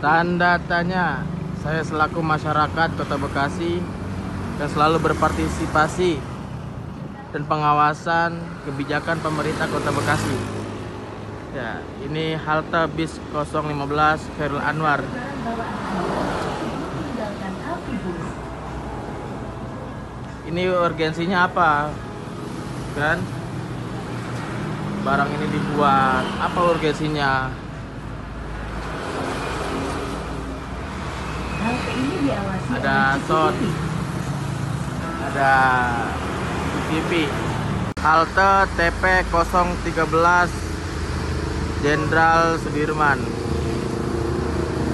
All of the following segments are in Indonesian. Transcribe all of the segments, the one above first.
Tanda tanya, saya selaku masyarakat Kota Bekasi yang selalu berpartisipasi dan pengawasan kebijakan pemerintah Kota Bekasi. Ya, ini halte bis 015 Khairul Anwar. Ini urgensinya apa? Kan? Barang ini dibuat, apa urgensinya? Halte ini diawasi Ada oleh sound, ada CCTV. Halte TP 013 Jenderal Sudirman.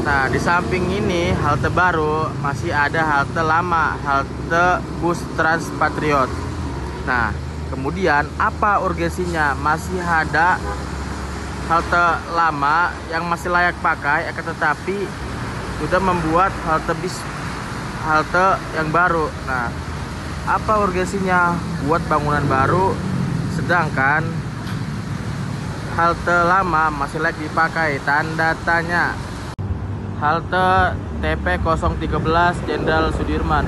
Nah, di samping ini halte baru masih ada halte lama, halte bus Trans Patriot. Nah, kemudian apa urgensinya? Masih ada halte lama yang masih layak pakai, akan tetapi sudah membuat halte bis, halte yang baru. Nah, apa urgensinya buat bangunan baru, sedangkan halte lama masih layak dipakai? Tanda tanya. Halte TP 013 Jenderal Sudirman.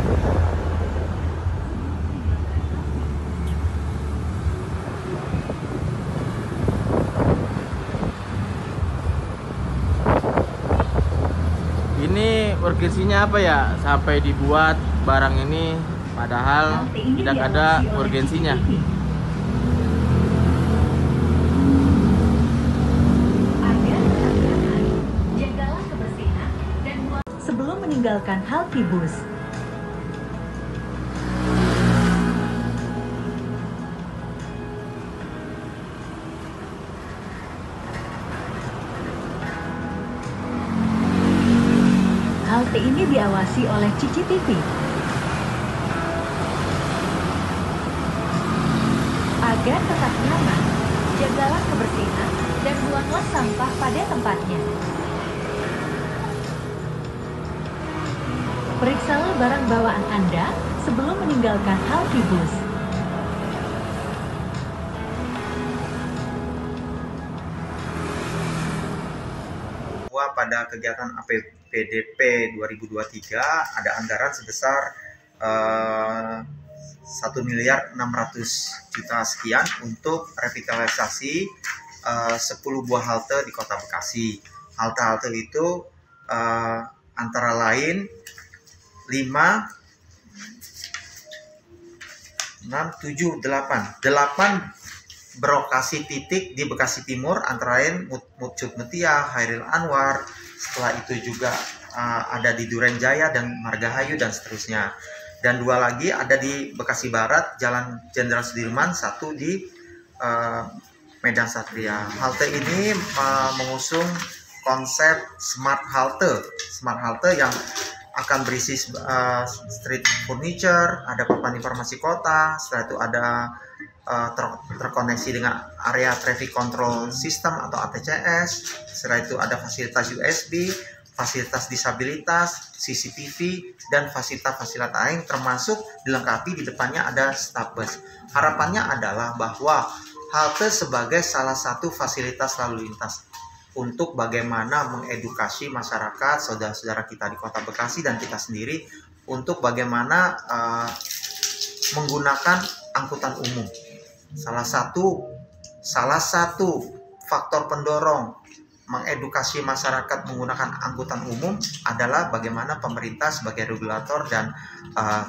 Ini urgensinya apa ya sampai dibuat barang ini, padahal tidak ada urgensinya. Sebelum meninggalkan halte bus. Halte ini diawasi oleh CCTV. Agar tetap nyaman, jagalah kebersihan dan buanglah sampah pada tempatnya. Periksalah barang bawaan Anda sebelum meninggalkan halte bus. Pada kegiatan APBDP 2023 ada anggaran sebesar 1.600.000.000 sekian untuk revitalisasi 10 buah halte di Kota Bekasi. Halte-halte itu antara lain 5, 6, 7, 8 berlokasi titik di Bekasi Timur, antara lain Mutcut Mutia, Khairul Anwar. Setelah itu juga ada di Duren Jaya dan Margahayu dan seterusnya. Dan 2 lagi ada di Bekasi Barat, Jalan Jenderal Sudirman, 1 di Medan Satria. Halte ini mengusung konsep smart halte yang akan berisi street furniture, ada papan informasi kota, setelah itu ada terkoneksi dengan area traffic control system atau ATCS. Setelah itu ada fasilitas USB, fasilitas disabilitas, CCTV, dan fasilitas lain, termasuk dilengkapi di depannya ada staff bus. Harapannya adalah bahwa halte sebagai salah satu fasilitas lalu lintas untuk bagaimana mengedukasi masyarakat, saudara-saudara kita di Kota Bekasi dan kita sendiri, untuk bagaimana menggunakan angkutan umum. Salah satu faktor pendorong mengedukasi masyarakat menggunakan angkutan umum adalah bagaimana pemerintah sebagai regulator dan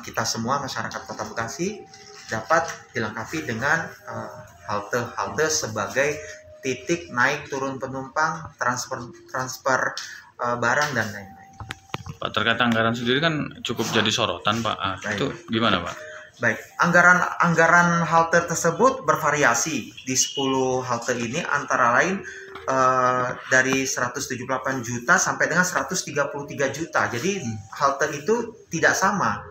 kita semua masyarakat Kota Bekasi dapat dilengkapi dengan halte-halte sebagai titik naik turun penumpang, transfer barang dan lain-lain. Pak, terkait anggaran sendiri kan cukup jadi sorotan, Pak. Itu gimana, Pak? Baik, anggaran halte tersebut bervariasi di 10 halte ini, antara lain dari 178 juta sampai dengan 133 juta. Jadi halte itu tidak sama,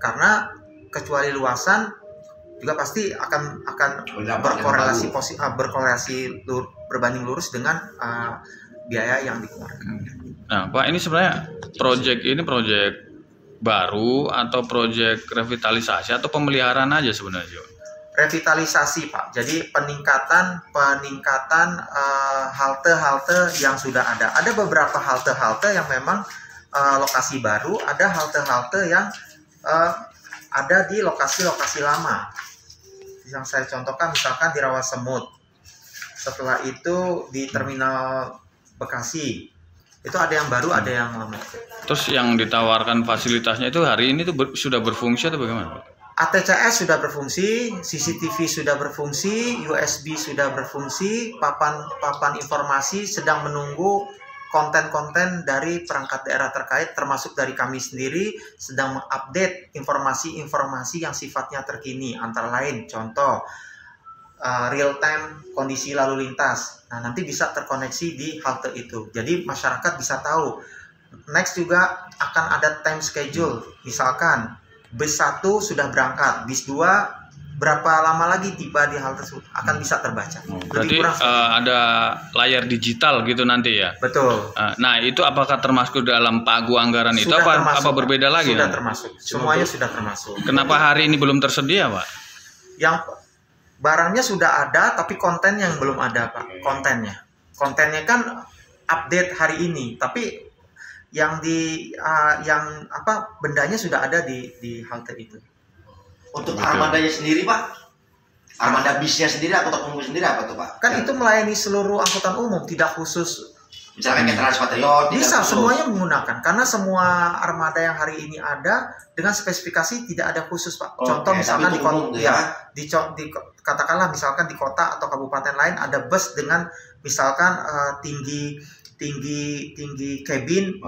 karena kecuali luasan juga pasti akan berkorelasi berbanding lurus dengan biaya yang dikeluarkan. Nah, Pak, ini sebenarnya proyek baru atau proyek revitalisasi atau pemeliharaan aja sebenarnya? revitalisasi Pak. Jadi peningkatan halte-halte yang sudah ada. Ada beberapa halte-halte yang memang lokasi baru, ada halte-halte yang ada di lokasi-lokasi lama. Yang saya contohkan misalkan di Rawasemut. Setelah itu di Terminal Bekasi. Itu ada yang baru, ada yang lama. Terus yang ditawarkan fasilitasnya itu hari ini tuh sudah berfungsi atau bagaimana, Pak? ATCS sudah berfungsi, CCTV sudah berfungsi, USB sudah berfungsi, papan informasi sedang menunggu konten-konten dari perangkat daerah terkait, termasuk dari kami sendiri sedang mengupdate informasi-informasi yang sifatnya terkini, antara lain contoh real time kondisi lalu lintas. Nah, nanti bisa terkoneksi di halte itu. Jadi masyarakat bisa tahu. Next juga akan ada time schedule, misalkan bis 1 sudah berangkat, bis 2 berapa lama lagi tiba di halte tersebut akan bisa terbaca. Berarti ada layar digital gitu nanti ya? Betul. Nah, itu apakah termasuk dalam pagu anggaran itu apa berbeda lagi? Sudah termasuk. Semuanya sudah termasuk. Kenapa hari ini belum tersedia, Pak? Yang barangnya sudah ada tapi konten yang belum ada, Pak. Kontennya kan update hari ini, tapi bendanya sudah ada di halte itu. Untuk armadanya sendiri Pak, armada bisnya sendiri, angkutan umum sendiri apa tuh Pak? Kan itu melayani seluruh angkutan umum, tidak khusus. Misalkan kayak Transpatriot. Bisa semuanya menggunakan, karena semua armada yang hari ini ada dengan spesifikasi tidak ada khusus Pak. Contoh misalkan katakanlah misalkan di kota atau kabupaten lain ada bus dengan misalkan tinggi cabin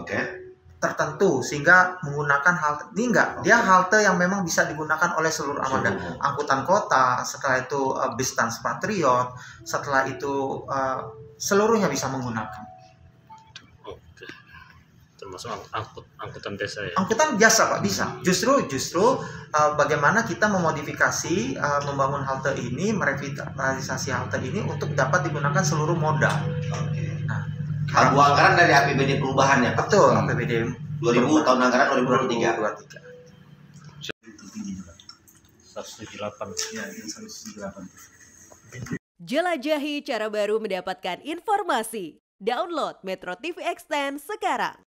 tertentu sehingga menggunakan halte ini enggak. Dia halte yang memang bisa digunakan oleh seluruh armada. Angkutan kota, setelah itu bis Transpatriot, setelah itu seluruhnya bisa menggunakan. Oke. Termasuk angkutan desa ya. Angkutan biasa Pak, bisa. Justru bagaimana kita memodifikasi membangun halte ini, merevitalisasi halte ini untuk dapat digunakan seluruh moda. Nah, pagu anggaran dari APBD perubahan ya Pak? Betul, APBD 2000 tahun anggaran 2023. 178. Ya, 178. Jelajahi cara baru mendapatkan informasi. Download Metro TV Extend sekarang.